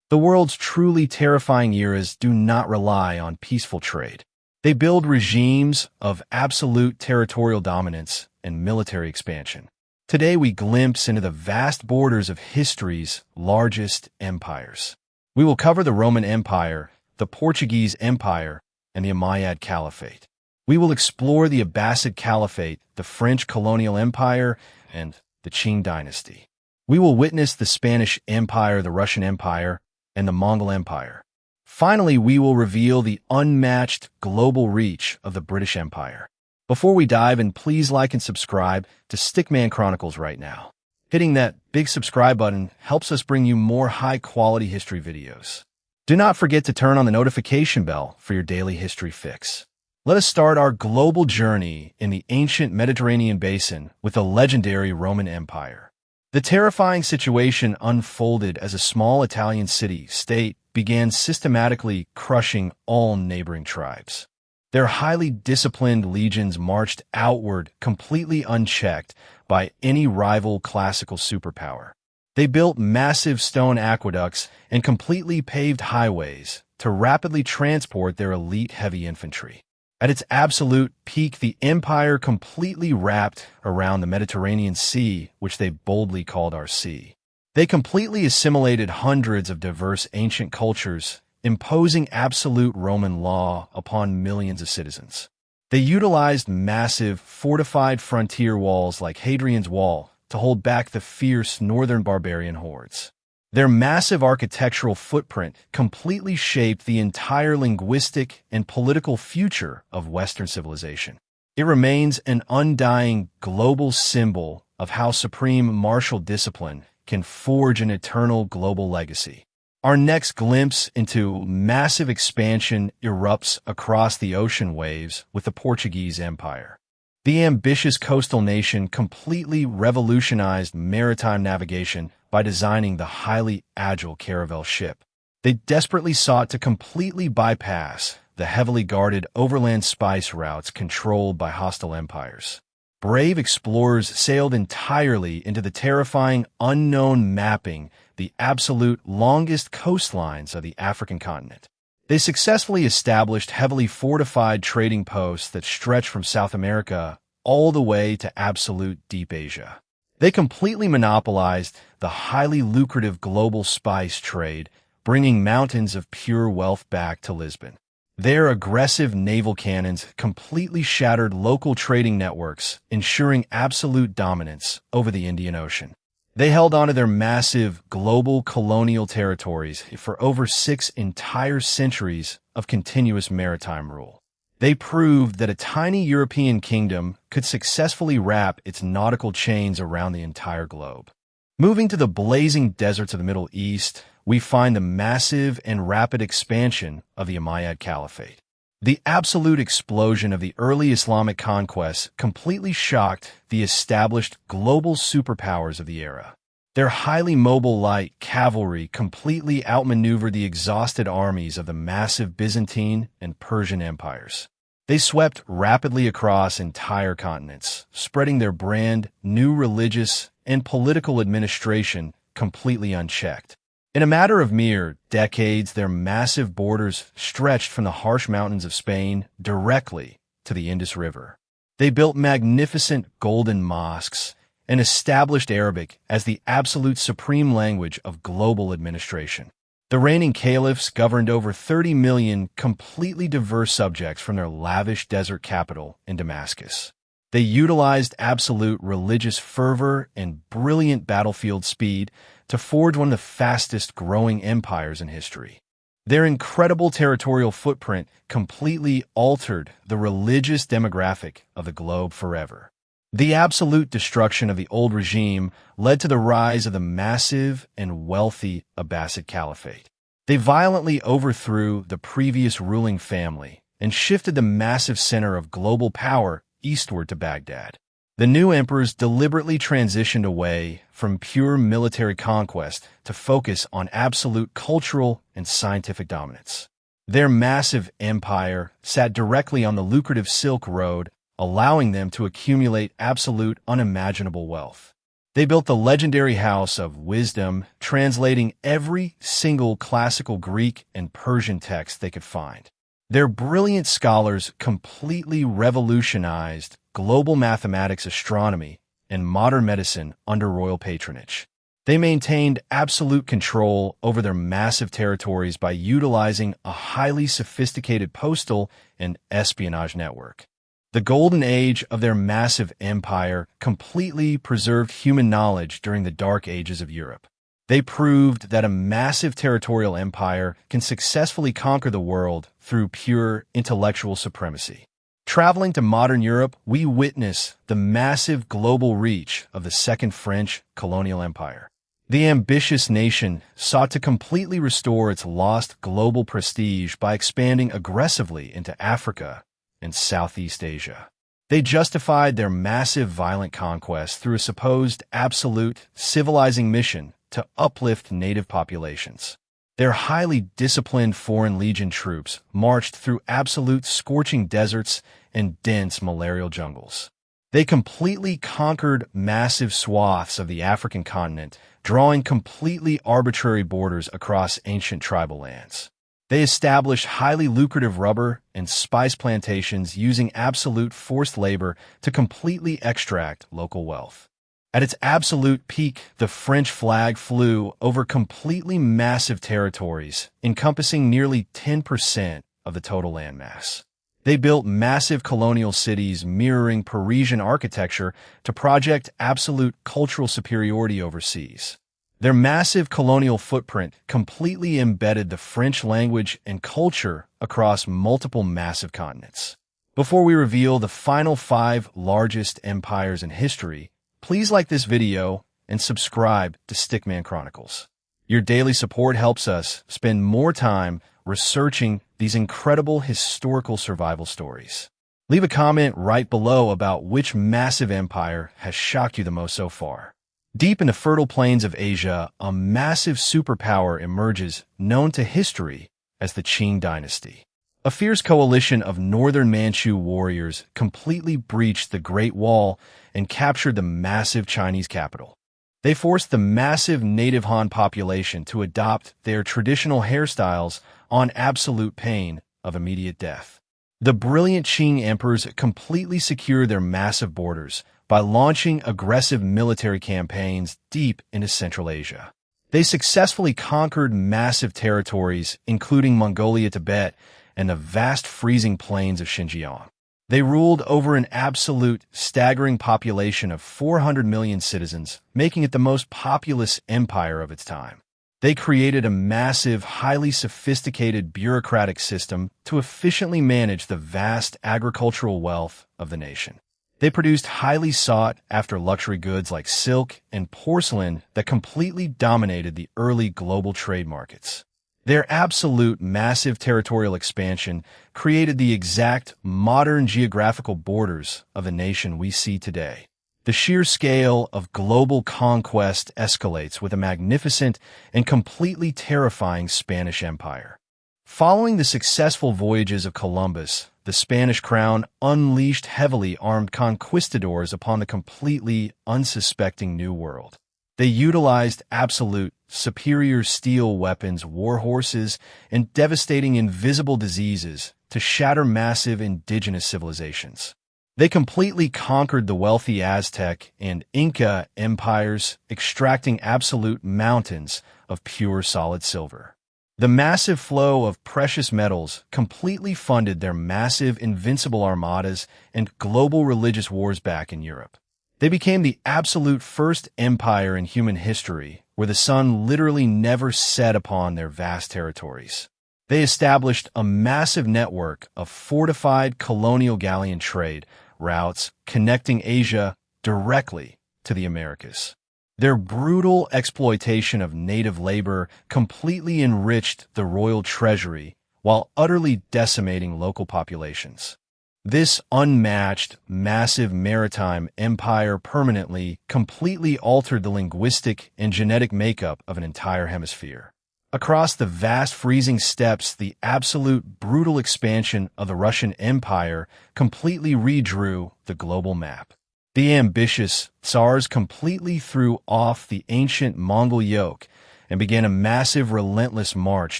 The world's truly terrifying eras do not rely on peaceful trade. They build regimes of absolute territorial dominance and military expansion. Today we glimpse into the vast borders of history's largest empires. We will cover the Roman Empire, the Portuguese Empire, and the Umayyad Caliphate. We will explore the Abbasid Caliphate, the French colonial empire, and the Qing dynasty. We will witness the Spanish Empire, the Russian Empire, and the Mongol Empire. Finally, we will reveal the unmatched global reach of the British Empire. Before we dive in, please like and subscribe to Stickman Chronicles right now. Hitting that big subscribe button helps us bring you more high-quality history videos. Do not forget to turn on the notification bell for your daily history fix. Let us start our global journey in the ancient Mediterranean basin with the legendary Roman Empire. The terrifying situation unfolded as a small Italian city-state began systematically crushing all neighboring tribes. Their highly disciplined legions marched outward completely unchecked by any rival classical superpower. They built massive stone aqueducts and completely paved highways to rapidly transport their elite heavy infantry. At its absolute peak, the empire completely wrapped around the Mediterranean Sea, which they boldly called our sea. They completely assimilated hundreds of diverse ancient cultures, imposing absolute Roman law upon millions of citizens. They utilized massive, fortified frontier walls like Hadrian's Wall to hold back the fierce northern barbarian hordes. Their massive architectural footprint completely shaped the entire linguistic and political future of Western civilization. It remains an undying global symbol of how supreme martial discipline can forge an eternal global legacy. Our next glimpse into massive expansion erupts across the ocean waves with the Portuguese Empire. The ambitious coastal nation completely revolutionized maritime navigation by designing the highly agile caravel ship. They desperately sought to completely bypass the heavily guarded overland spice routes controlled by hostile empires. Brave explorers sailed entirely into the terrifying unknown, mapping the absolute longest coastlines of the African continent. They successfully established heavily fortified trading posts that stretched from South America all the way to absolute deep Asia. They completely monopolized the highly lucrative global spice trade, bringing mountains of pure wealth back to Lisbon. Their aggressive naval cannons completely shattered local trading networks, ensuring absolute dominance over the Indian Ocean. They held onto their massive global colonial territories for over 6 entire centuries of continuous maritime rule. They proved that a tiny European kingdom could successfully wrap its nautical chains around the entire globe. Moving to the blazing deserts of the Middle East, we find the massive and rapid expansion of the Umayyad Caliphate. The absolute explosion of the early Islamic conquests completely shocked the established global superpowers of the era. Their highly mobile light cavalry completely outmaneuvered the exhausted armies of the massive Byzantine and Persian empires. They swept rapidly across entire continents, spreading their brand new religious and political administration completely unchecked. In a matter of mere decades, their massive borders stretched from the harsh mountains of Spain directly to the Indus River. They built magnificent golden mosques and established Arabic as the absolute supreme language of global administration. The reigning caliphs governed over 30 million completely diverse subjects from their lavish desert capital in Damascus. They utilized absolute religious fervor and brilliant battlefield speed to forge one of the fastest-growing empires in history. Their incredible territorial footprint completely altered the religious demographic of the globe forever. The absolute destruction of the old regime led to the rise of the massive and wealthy Abbasid Caliphate. They violently overthrew the previous ruling family and shifted the massive center of global power eastward to Baghdad. The new emperors deliberately transitioned away from pure military conquest to focus on absolute cultural and scientific dominance. Their massive empire sat directly on the lucrative Silk Road, allowing them to accumulate absolute unimaginable wealth. They built the legendary House of Wisdom, translating every single classical Greek and Persian text they could find. Their brilliant scholars completely revolutionized global mathematics, astronomy, and modern medicine under royal patronage. They maintained absolute control over their massive territories by utilizing a highly sophisticated postal and espionage network. The golden age of their massive empire completely preserved human knowledge during the dark ages of Europe. They proved that a massive territorial empire can successfully conquer the world through pure intellectual supremacy. Traveling to modern Europe, we witness the massive global reach of the Second French colonial empire. The ambitious nation sought to completely restore its lost global prestige by expanding aggressively into Africa and Southeast Asia. They justified their massive violent conquest through a supposed absolute civilizing mission to uplift native populations. Their highly disciplined Foreign Legion troops marched through absolute scorching deserts and dense malarial jungles. They completely conquered massive swaths of the African continent, drawing completely arbitrary borders across ancient tribal lands. They established highly lucrative rubber and spice plantations using absolute forced labor to completely extract local wealth. At its absolute peak, the French flag flew over completely massive territories, encompassing nearly 10% of the total landmass. They built massive colonial cities mirroring Parisian architecture to project absolute cultural superiority overseas. Their massive colonial footprint completely embedded the French language and culture across multiple massive continents. Before we reveal the final 5 largest empires in history, please like this video and subscribe to Stickman Chronicles. Your daily support helps us spend more time researching these incredible historical survival stories. Leave a comment right below about which massive empire has shocked you the most so far. Deep in the fertile plains of Asia, a massive superpower emerges known to history as the Qing dynasty. A fierce coalition of northern Manchu warriors completely breached the Great Wall and captured the massive Chinese capital. They forced the massive native Han population to adopt their traditional hairstyles on absolute pain of immediate death. The brilliant Qing emperors completely secured their massive borders by launching aggressive military campaigns deep into Central Asia. They successfully conquered massive territories, including Mongolia, Tibet, and the vast freezing plains of Xinjiang. They ruled over an absolute, staggering population of 400 million citizens, making it the most populous empire of its time. They created a massive, highly sophisticated bureaucratic system to efficiently manage the vast agricultural wealth of the nation. They produced highly sought-after luxury goods like silk and porcelain that completely dominated the early global trade markets. Their absolute massive territorial expansion created the exact modern geographical borders of the nation we see today. The sheer scale of global conquest escalates with a magnificent and completely terrifying Spanish Empire. Following the successful voyages of Columbus, the Spanish crown unleashed heavily armed conquistadors upon the completely unsuspecting New World. They utilized absolute, superior steel weapons, war horses, and devastating invisible diseases to shatter massive indigenous civilizations. They completely conquered the wealthy Aztec and Inca empires, extracting absolute mountains of pure solid silver. The massive flow of precious metals completely funded their massive invincible armadas and global religious wars back in Europe. They became the absolute first empire in human history where the sun literally never set upon their vast territories. They established a massive network of fortified colonial galleon trade routes connecting Asia directly to the Americas. Their brutal exploitation of native labor completely enriched the royal treasury while utterly decimating local populations. This unmatched, massive maritime empire permanently, completely altered the linguistic and genetic makeup of an entire hemisphere. Across the vast freezing steppes, the absolute brutal expansion of the Russian Empire completely redrew the global map. The ambitious Tsars completely threw off the ancient Mongol yoke and began a massive, relentless march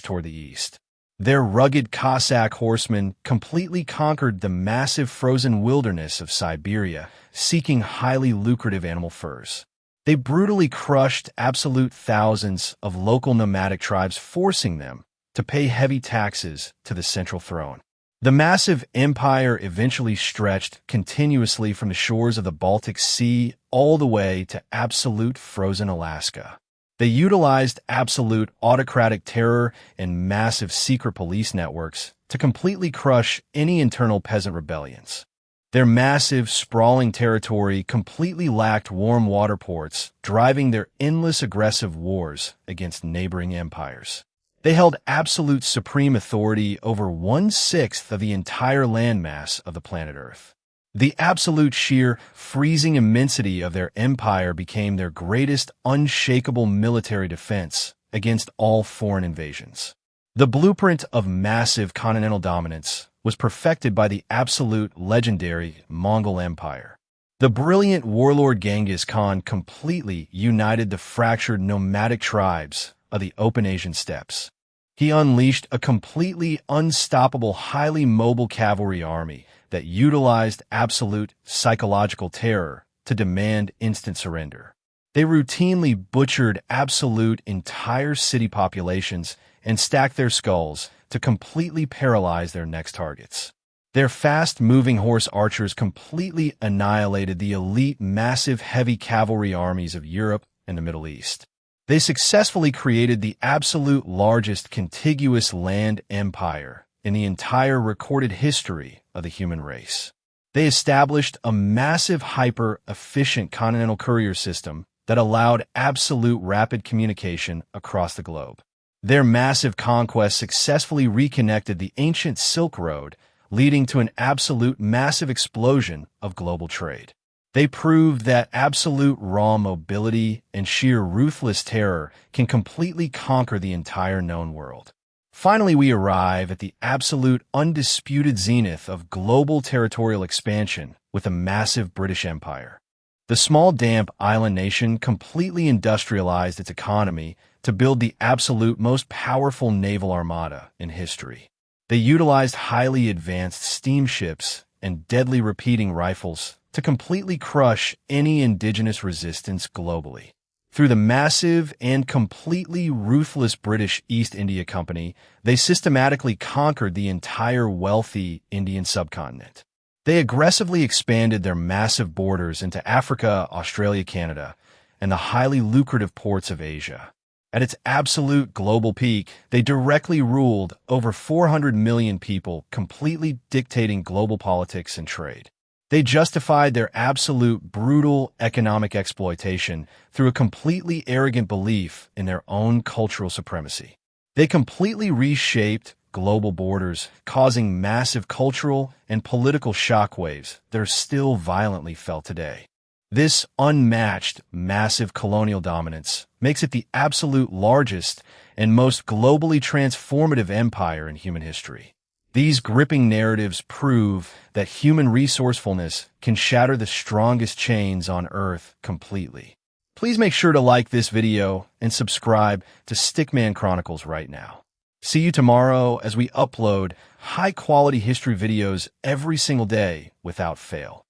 toward the east. Their rugged Cossack horsemen completely conquered the massive frozen wilderness of Siberia, seeking highly lucrative animal furs. They brutally crushed absolute thousands of local nomadic tribes, forcing them to pay heavy taxes to the central throne. The massive empire eventually stretched continuously from the shores of the Baltic Sea all the way to absolute frozen Alaska. They utilized absolute autocratic terror and massive secret police networks to completely crush any internal peasant rebellions. Their massive, sprawling territory completely lacked warm water ports, driving their endless aggressive wars against neighboring empires. They held absolute supreme authority over 1/6 of the entire landmass of the planet Earth. The absolute sheer, freezing immensity of their empire became their greatest unshakable military defense against all foreign invasions. The blueprint of massive continental dominance was perfected by the absolute legendary Mongol Empire. The brilliant warlord Genghis Khan completely united the fractured nomadic tribes of the open Asian steppes. He unleashed a completely unstoppable, highly mobile cavalry army that utilized absolute psychological terror to demand instant surrender. They routinely butchered absolute entire city populations and stacked their skulls to completely paralyze their next targets. Their fast-moving horse archers completely annihilated the elite, massive, heavy cavalry armies of Europe and the Middle East. They successfully created the absolute largest contiguous land empire in the entire recorded history of the human race. They established a massive, hyper-efficient continental courier system that allowed absolute rapid communication across the globe. Their massive conquest successfully reconnected the ancient Silk Road, leading to an absolute massive explosion of global trade. They proved that absolute raw mobility and sheer ruthless terror can completely conquer the entire known world. Finally, we arrive at the absolute undisputed zenith of global territorial expansion with the massive British Empire. The small, damp island nation completely industrialized its economy to build the absolute most powerful naval armada in history. They utilized highly advanced steamships and deadly repeating rifles to completely crush any indigenous resistance globally. Through the massive and completely ruthless British East India Company, they systematically conquered the entire wealthy Indian subcontinent. They aggressively expanded their massive borders into Africa, Australia, Canada, and the highly lucrative ports of Asia. At its absolute global peak, they directly ruled over 400 million people, completely dictating global politics and trade. They justified their absolute brutal economic exploitation through a completely arrogant belief in their own cultural supremacy. They completely reshaped global borders, causing massive cultural and political shockwaves that are still violently felt today. This unmatched, massive colonial dominance makes it the absolute largest and most globally transformative empire in human history. These gripping narratives prove that human resourcefulness can shatter the strongest chains on Earth completely. Please make sure to like this video and subscribe to Stickman Chronicles right now. See you tomorrow as we upload high-quality history videos every single day without fail.